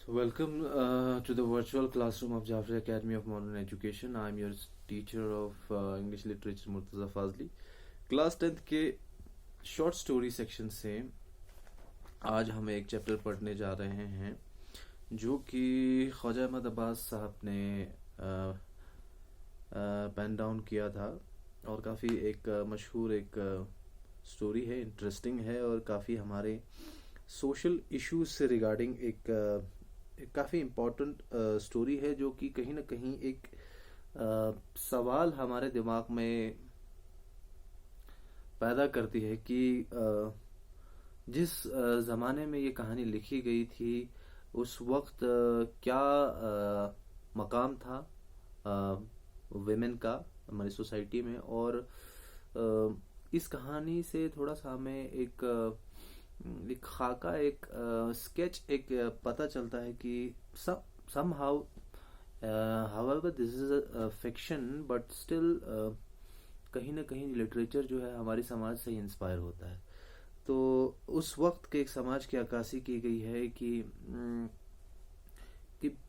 So welcome to the virtual classroom of Jafri Academy of Modern Education. I am your teacher of English Literature Murtaza Fazli. Class 10th के short story section से आज हम एक chapter पढ़ने जा रहे हैं जो कि ख्वाजा अहमद अब्बास साहब ने पेन डाउन किया था और काफ़ी एक मशहूर एक स्टोरी है, इंटरेस्टिंग है और काफ़ी हमारे सोशल इश्यूज से रिगार्डिंग एक काफ़ी इम्पोर्टेंट स्टोरी है जो कि कहीं ना कहीं एक सवाल हमारे दिमाग में पैदा करती है कि जिस ज़माने में ये कहानी लिखी गई थी उस वक्त क्या मकाम था विमेन का हमारी सोसाइटी में, और इस कहानी से थोड़ा सा हमें एक खाका, एक स्केच, एक पता चलता है कि somehow however this is a fiction but still कहीं ना कहीं लिटरेचर जो है हमारे समाज से इंस्पायर होता है। तो उस वक्त के एक समाज की अक्कासी की गई है कि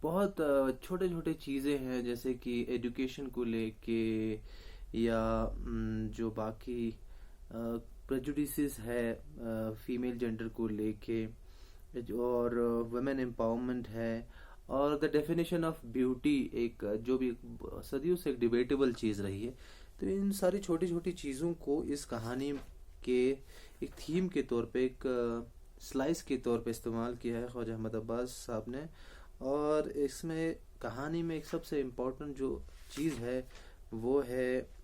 बहुत छोटे छोटे चीज़ें हैं, जैसे कि एजुकेशन को लेके या जो बाकी प्रेजुडिसेस है फीमेल जेंडर को लेके, और वुमेन एम्पावरमेंट है, और द डेफिनेशन ऑफ ब्यूटी एक जो भी सदियों से एक डिबेटेबल चीज़ रही है। तो इन सारी छोटी छोटी चीज़ों को इस कहानी के एक थीम के तौर पे, एक स्लाइस के तौर पे इस्तेमाल किया है ख्वाजा अहमद अब्बास साहब ने। और इसमें कहानी में एक सबसे इम्पोर्टेंट जो चीज़ है वो है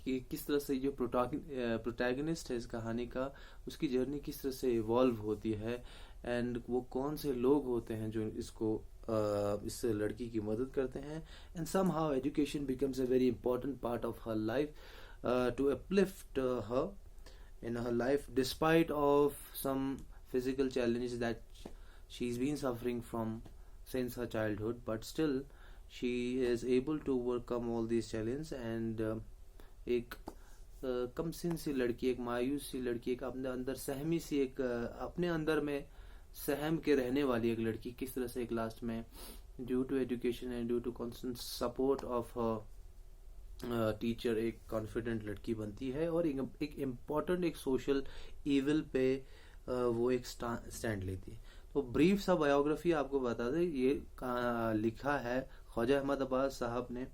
कि किस तरह से जो प्रोटैगनिस्ट है इस कहानी का, उसकी जर्नी किस तरह से इवॉल्व होती है, एंड वो कौन से लोग होते हैं जो इसको इस लड़की की मदद करते हैं। And somehow education becomes a very important part of her life to uplift her in her life despite of some physical challenges that she's been suffering from since her childhood, but still she is able to overcome all these challenges and एक कमसिन सी लड़की, एक मायूस सी लड़की, एक अपने अंदर सहमी सी, एक अपने अंदर में सहम के रहने वाली एक लड़की किस तरह से एक लास्ट में due to education and due to constant support of teacher एक कॉन्फिडेंट लड़की बनती है और एक इम्पॉर्टेंट एक सोशल इविल पे वो एक स्टैंड लेती है। तो ब्रीफ सा बायोग्राफी आपको बता दें, ये लिखा है ख्वाजा अहमद अब्बास साहब ने।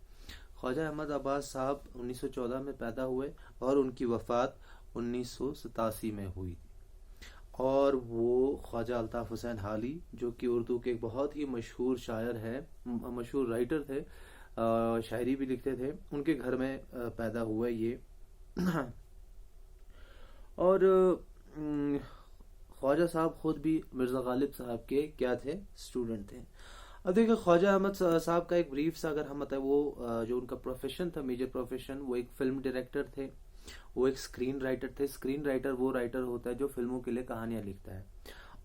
ख्वाजा अहमद अब्बास साहब 1914 में पैदा हुए और उनकी वफात 1987 में हुई। और वो ख्वाजा अल्ताफ हुसैन हाली, जो कि उर्दू के एक बहुत ही मशहूर शायर है, मशहूर राइटर थे, शायरी भी लिखते थे, उनके घर में पैदा हुआ ये। और ख्वाजा साहब खुद भी मिर्ज़ा गालिब साहब के क्या थे, स्टूडेंट थे। अब देखिए ख्वाजा अहमद साहब का एक ब्रीफ सा अगर हम बताए, वो जो उनका प्रोफेशन था, मेजर प्रोफेशन, वो एक फिल्म डायरेक्टर थे, वो एक स्क्रीन राइटर थे। स्क्रीन राइटर वो राइटर होता है जो फिल्मों के लिए कहानियां लिखता है,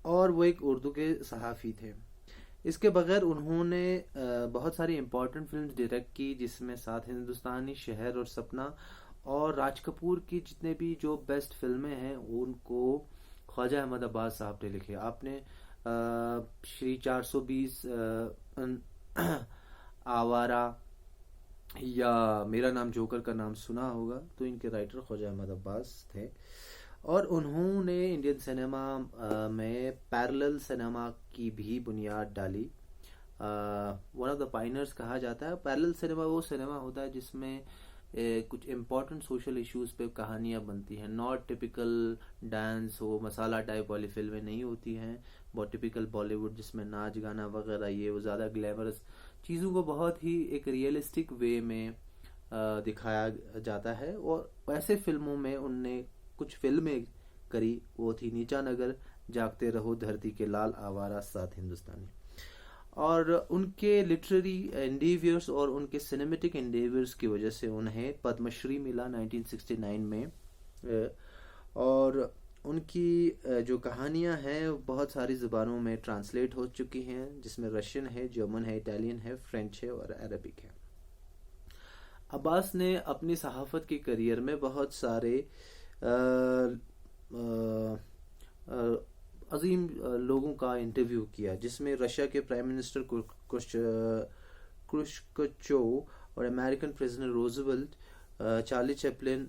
और वो एक उर्दू के सहाफ़ी थे। इसके बगैर उन्होंने बहुत सारी इंपॉर्टेंट फिल्म्स डायरेक्ट की, जिसमें साथ हिंदुस्तानी, शहर और सपना, और राज कपूर की जितने भी जो बेस्ट फिल्में हैं उनको ख्वाजा अहमद अब्बास साहब ने लिखे। आपने श्री 420, आवारा या मेरा नाम जोकर का नाम सुना होगा, तो इनके राइटर ख्वाजा अहमद अब्बास थे। और उन्होंने इंडियन सिनेमा में पैरेलल सिनेमा की भी बुनियाद डाली। वन ऑफ द पाइनर्स कहा जाता है। पैरेलल सिनेमा वो सिनेमा होता है जिसमें कुछ इम्पोर्टेंट सोशल इश्यूज पे कहानियां बनती हैं। नॉट टिपिकल डांस हो, मसाला टाइप वाली फिल्में नहीं होती हैं, बहुत टिपिकल बॉलीवुड जिसमें नाच गाना वगैरह, ये वो ज़्यादा ग्लैमरस चीज़ों को बहुत ही एक रियलिस्टिक वे में दिखाया जाता है। और ऐसे फिल्मों में उनने कुछ फिल्में करी, वो थी नीचा नगर, जागते रहो, धरती के लाल, आवारा, साथ हिंदुस्तानी। और उनके लिटरेरी एंडेवियर्स और उनके सिनेमेटिक एंडेवियर्स की वजह से उन्हें पद्मश्री मिला 1969 में। और उनकी जो कहानियां हैं बहुत सारी ज़ुबानों में ट्रांसलेट हो चुकी हैं, जिसमें रशियन है, जर्मन है, इटालियन है, फ्रेंच है और अरबिक है। अब्बास ने अपनी सहाफ़त के करियर में बहुत सारे अजीम लोगों का इंटरव्यू किया, जिसमें रशिया के प्राइम मिनिस्टर क्रुश्चोव और American president Roosevelt, Charlie Chaplin,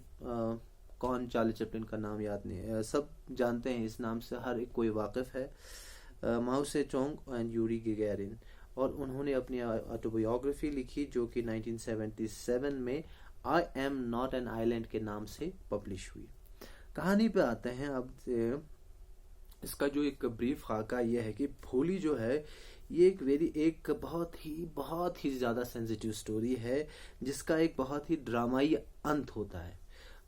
कौन चार्ली चैपलिन का नाम याद नहीं है, सब जानते हैं इस नाम से, हर एक कोई वाकिफ है, माओ से चोंग एंड यूरी गैगारिन। और उन्होंने अपनी ऑटोबायोग्राफी लिखी जो कि 1977 में I am not an island के नाम से पब्लिश हुई। कहानी पे आते हैं अब। इसका जो एक ब्रीफ खाका यह है कि भोली जो है ये एक बहुत ही ज्यादा सेंसिटिव स्टोरी है, जिसका एक बहुत ही ड्रामाई अंत होता है।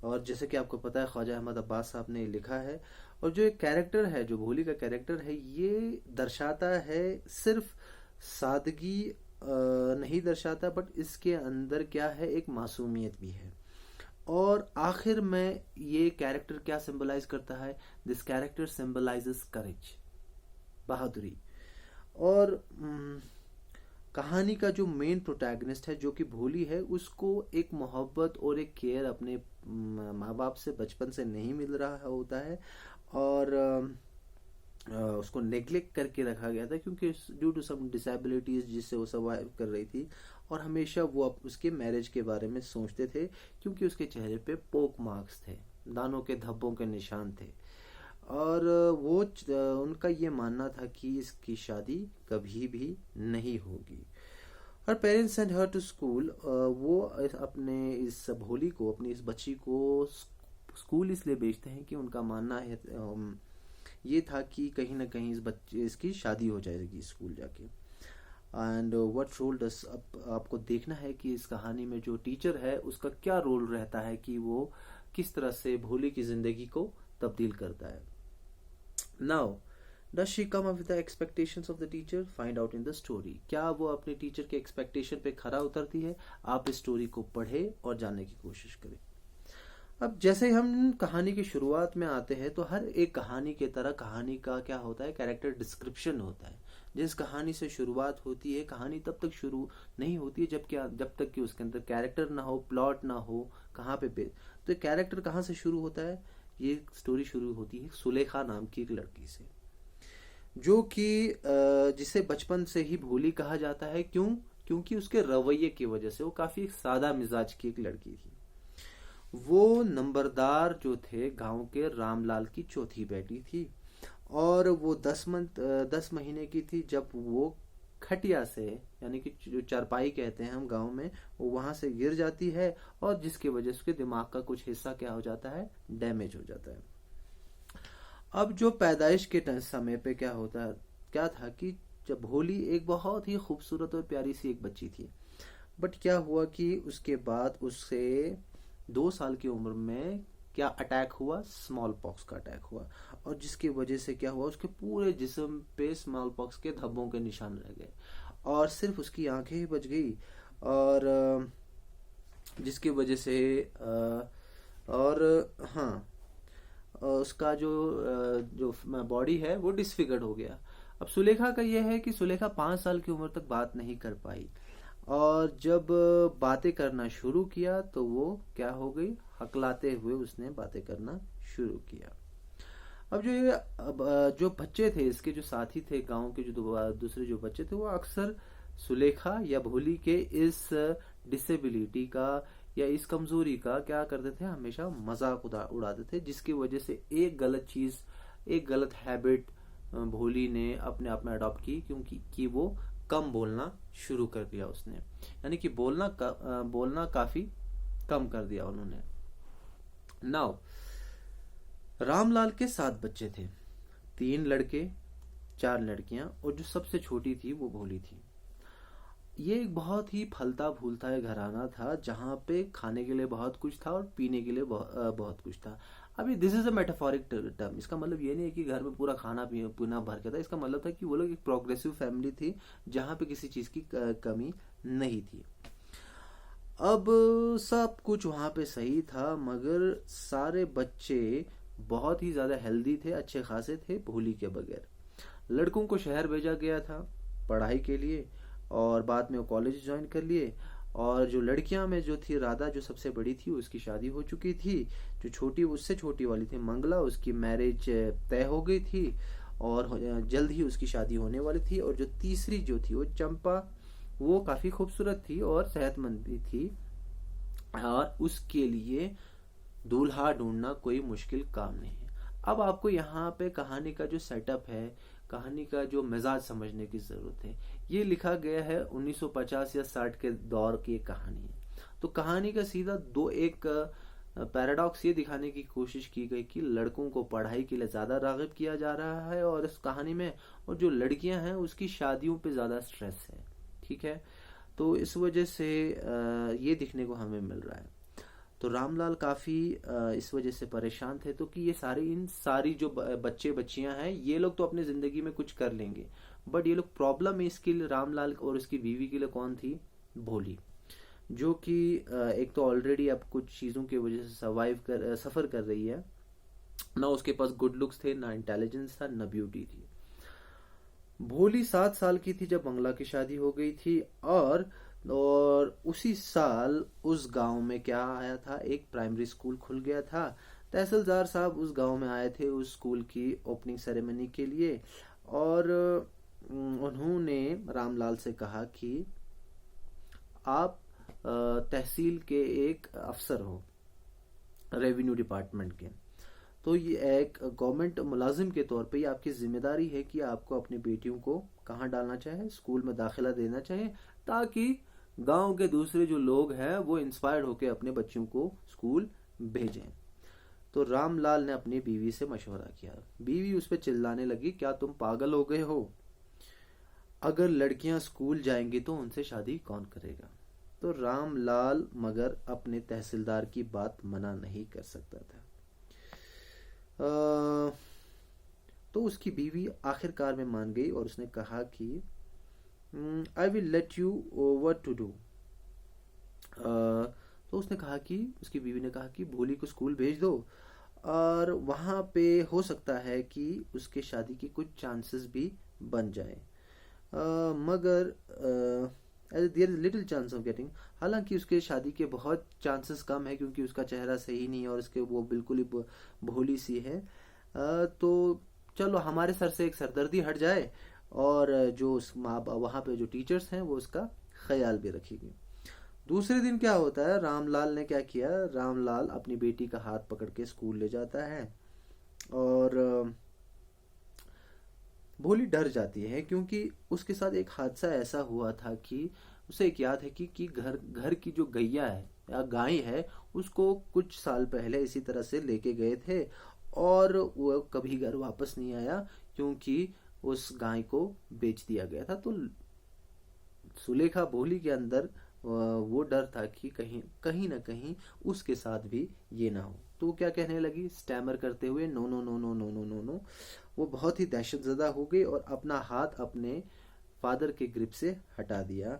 और जैसे कि आपको पता है ख्वाजा अहमद अब्बास साहब ने लिखा है, और जो एक कैरेक्टर है, जो भोली का कैरेक्टर है, ये दर्शाता है सिर्फ सादगी नहीं दर्शाता, बट इसके अंदर क्या है, एक मासूमियत भी है। और आखिर में ये कैरेक्टर क्या सिंबलाइज करता है? दिस कैरेक्टर सिंबलाइजेस करेज, बहादुरी। और कहानी का जो मेन प्रोटैगनिस्ट है, जो कि भोली है, उसको एक मोहब्बत और एक केयर अपने माँ बाप से बचपन से नहीं मिल रहा होता है, और उसको नेग्लेक्ट करके रखा गया था क्योंकि ड्यू टू सम डिसेबिलिटीज जिससे वो सर्वाइव कर रही थी। और हमेशा वो उसके मैरिज के बारे में सोचते थे क्योंकि उसके चेहरे पे पोक मार्क्स थे, दानों के धब्बों के निशान थे। और वो उनका ये मानना था कि इसकी शादी कभी भी नहीं होगी। और parents send her to school. वो अपने इस भोली को, अपनी इस बच्ची को स्कूल इसलिए भेजते हैं कि उनका मानना है ये था कि कहीं ना कहीं इसकी शादी हो जाएगी स्कूल जाके। एंड व्हाट रोल डस, आपको देखना है कि इस कहानी में जो टीचर है उसका क्या रोल रहता है, कि वो किस तरह से भोली की जिंदगी को तब्दील करता है। Now does she come up with the expectations of the teacher? Find out in the story. क्या वो अपने टीचर के एक्सपेक्टेशन पे खरा उतरती है? आप इस स्टोरी को पढ़े और जानने की कोशिश करें। अब जैसे हम कहानी की शुरुआत में आते हैं, तो हर एक कहानी की तरह कहानी का क्या होता है, कैरेक्टर डिस्क्रिप्शन होता है। जिस कहानी से शुरुआत होती है, कहानी तब तक शुरू नहीं होती है जब तक कि उसके अंदर कैरेक्टर ना हो, प्लॉट ना हो। कहाँ पे तो कैरेक्टर कहाँ से शुरू होता है? ये स्टोरी शुरू होती है सुलेखा नाम की एक लड़की से, जो कि जिसे बचपन से ही भोली कहा जाता है। क्योंकि उसके रवैये की वजह से। वो काफी सादा मिजाज की एक लड़की थी। वो नंबरदार जो थे गांव के रामलाल की चौथी बेटी थी, और वो 10 महीने की थी जब वो खटिया से, यानी कि जो चारपाई कहते हैं हम गांव में, वो वहां से गिर जाती है, और जिसकी वजह से उसके दिमाग का कुछ हिस्सा क्या हो जाता है, डैमेज हो जाता है। अब जो पैदाइश के समय पे क्या था कि जब भोली एक बहुत ही खूबसूरत और प्यारी सी एक बच्ची थी, बट क्या हुआ कि उसके बाद उससे 2 साल की उम्र में क्या अटैक हुआ, स्मॉल पॉक्स का अटैक हुआ, और जिसकी वजह से क्या हुआ, उसके पूरे जिस्म पे स्मॉल पॉक्स के धब्बों के निशान रह गए, और सिर्फ उसकी आंखें ही बच गई। और जिसकी वजह से उसका जो बॉडी है वो डिसफिगर्ड हो गया। अब सुलेखा का यह है कि सुलेखा 5 साल की उम्र तक बात नहीं कर पाई, और जब बातें करना शुरू किया तो वो क्या हो गई, हकलाते हुए उसने बातें करना शुरू किया। अब जो बच्चे थे, इसके जो साथी थे गांव के, जो दूसरे जो बच्चे थे, वो अक्सर सुलेखा या भोली के इस डिसेबिलिटी का या इस कमजोरी का क्या करते थे, हमेशा मजाक उड़ाते थे, जिसकी वजह से एक गलत हैबिट भोली ने अपने आप में अडॉप्ट की, क्योंकि वो कम बोलना शुरू कर दिया उसने, यानी कि बोलना काफी कम कर दिया उन्होंने। नाउ रामलाल के 7 बच्चे थे, 3 लड़के 4 लड़कियां, और जो सबसे छोटी थी वो भोली थी। ये एक बहुत ही फलता फूलता है घराना था, जहां पे खाने के लिए बहुत कुछ था और पीने के लिए बहुत कुछ था। अभी this is a metaphoric term, इसका मतलब ये नहीं है कि घर में पूरा खाना पीना भर के था। इसका मतलब था कि वो लोग एक प्रोग्रेसिव फैमिली थी, जहां पे किसी चीज की कमी नहीं थी। अब सब कुछ वहां पे सही था, मगर सारे बच्चे बहुत ही ज्यादा हेल्दी थे, अच्छे खासे थे भोली के बगैर। लड़कों को शहर भेजा गया था पढ़ाई के लिए, और बाद में वो कॉलेज ज्वाइन कर लिए। और जो लड़कियां में जो थी, राधा जो सबसे बड़ी थी, उसकी शादी हो चुकी थी। जो छोटी, उससे छोटी वाली थी मंगला, उसकी मैरिज तय हो गई थी। और जल्द ही उसकी शादी होने वाली थी। और जो तीसरी जो थी वो चंपा, वो काफी खूबसूरत थी और सेहतमंद भी थी, और उसके लिए दूल्हा ढूंढना कोई मुश्किल काम नहीं है। अब आपको यहाँ पे कहानी का जो सेटअप है, कहानी का जो मिजाज समझने की जरूरत है। ये लिखा गया है 1950 या 60 के दौर की एक कहानी है। तो कहानी का सीधा दो एक पैराडॉक्स ये दिखाने की कोशिश की गई कि लड़कों को पढ़ाई के लिए ज्यादा राग़िब किया जा रहा है और इस कहानी में, और जो लड़कियां हैं उसकी शादियों पे ज्यादा स्ट्रेस है। ठीक है, तो इस वजह से ये दिखने को हमें मिल रहा है। तो रामलाल काफी इस वजह से परेशान थे, तो कि ये इन सारी जो बच्चे बच्चियां हैं, ये लोग तो अपनी जिंदगी में कुछ कर लेंगे, बट ये लोग प्रॉब्लम इसके लिए रामलाल और उसकी बीवी के लिए कौन थी? भोली, जो कि एक तो ऑलरेडी अब कुछ चीजों की वजह से सफर कर रही है। ना उसके पास गुड लुक्स थे, ना इंटेलिजेंस था, ना ब्यूटी थी। भोली 7 साल की थी जब मंगला की शादी हो गई थी, और उसी साल उस गांव में क्या आया था, एक प्राइमरी स्कूल खुल गया था। तहसीलदार साहब उस गांव में आए थे उस स्कूल की ओपनिंग सेरेमनी के लिए, और उन्होंने रामलाल से कहा कि आप तहसील के एक अफसर हो, रेवेन्यू डिपार्टमेंट के, तो ये एक गवर्नमेंट मुलाजिम के तौर पे ये आपकी जिम्मेदारी है कि आपको अपनी बेटियों को कहाँ डालना चाहे, स्कूल में दाखिला देना चाहिए, ताकि गांव के दूसरे जो लोग हैं वो इंस्पायर्ड होकर अपने बच्चों को स्कूल भेजें। तो रामलाल ने अपनी बीवी से मशवरा किया। बीवी उस पर चिल्लाने लगी, क्या तुम पागल हो गए हो? अगर लड़कियां स्कूल जाएंगी तो उनसे शादी कौन करेगा? तो रामलाल मगर अपने तहसीलदार की बात मना नहीं कर सकता था। तो उसकी बीवी आखिरकार में मान गई और उसने कहा कि I will let you what to do. तो उसने कहा कि, उसकी बीवी ने कहा कि भोली को स्कूल भेज दो, और वहां पे हो सकता है कि उसके शादी की कुछ चांसेस भी बन जाए, मगर there is little chance of getting, हालांकि उसके शादी के बहुत चांसेस कम है क्योंकि उसका चेहरा सही नहीं है और उसके वो बिल्कुल ही भोली सी है। तो चलो हमारे सर से एक सरदर्दी हट जाए, और जो वहां पे जो टीचर्स हैं वो उसका ख्याल भी रखेंगे। दूसरे दिन क्या होता है, रामलाल ने क्या किया, रामलाल अपनी बेटी का हाथ पकड़ के स्कूल ले जाता है, और भोली डर जाती है क्योंकि उसके साथ एक हादसा ऐसा हुआ था कि उसे एक याद है कि घर की जो गैया है या गाय है, उसको कुछ साल पहले इसी तरह से लेके गए थे, और वो कभी घर वापस नहीं आया क्योंकि उस गाय को बेच दिया गया था। तो सुलेखा भोली के अंदर वो डर था कि कहीं ना कहीं उसके साथ भी ये ना हो। तो वो क्या कहने लगी, स्टैमर करते हुए, no no no no no no no no. वो बहुत ही दहशतजदा हो गई और अपना हाथ अपने फादर के ग्रिप से हटा दिया।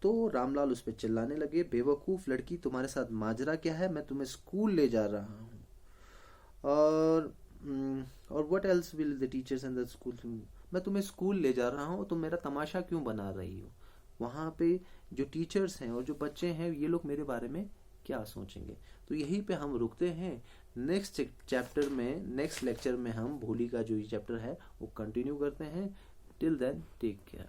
तो रामलाल उस पर चिल्लाने लगे, बेवकूफ लड़की, तुम्हारे साथ माजरा क्या है? मैं तुम्हें स्कूल ले जा रहा हूँ, और what else will the teachers in the school, मैं तुम्हें स्कूल ले जा रहा हूँ तो मेरा तमाशा क्यों बना रही हो? वहां पे जो टीचर्स हैं और जो बच्चे हैं, ये लोग मेरे बारे में क्या सोचेंगे? तो यहीं पे हम रुकते हैं। नेक्स्ट चैप्टर में, नेक्स्ट लेक्चर में हम भोली का जो ये चैप्टर है वो कंटिन्यू करते हैं। Till then take care.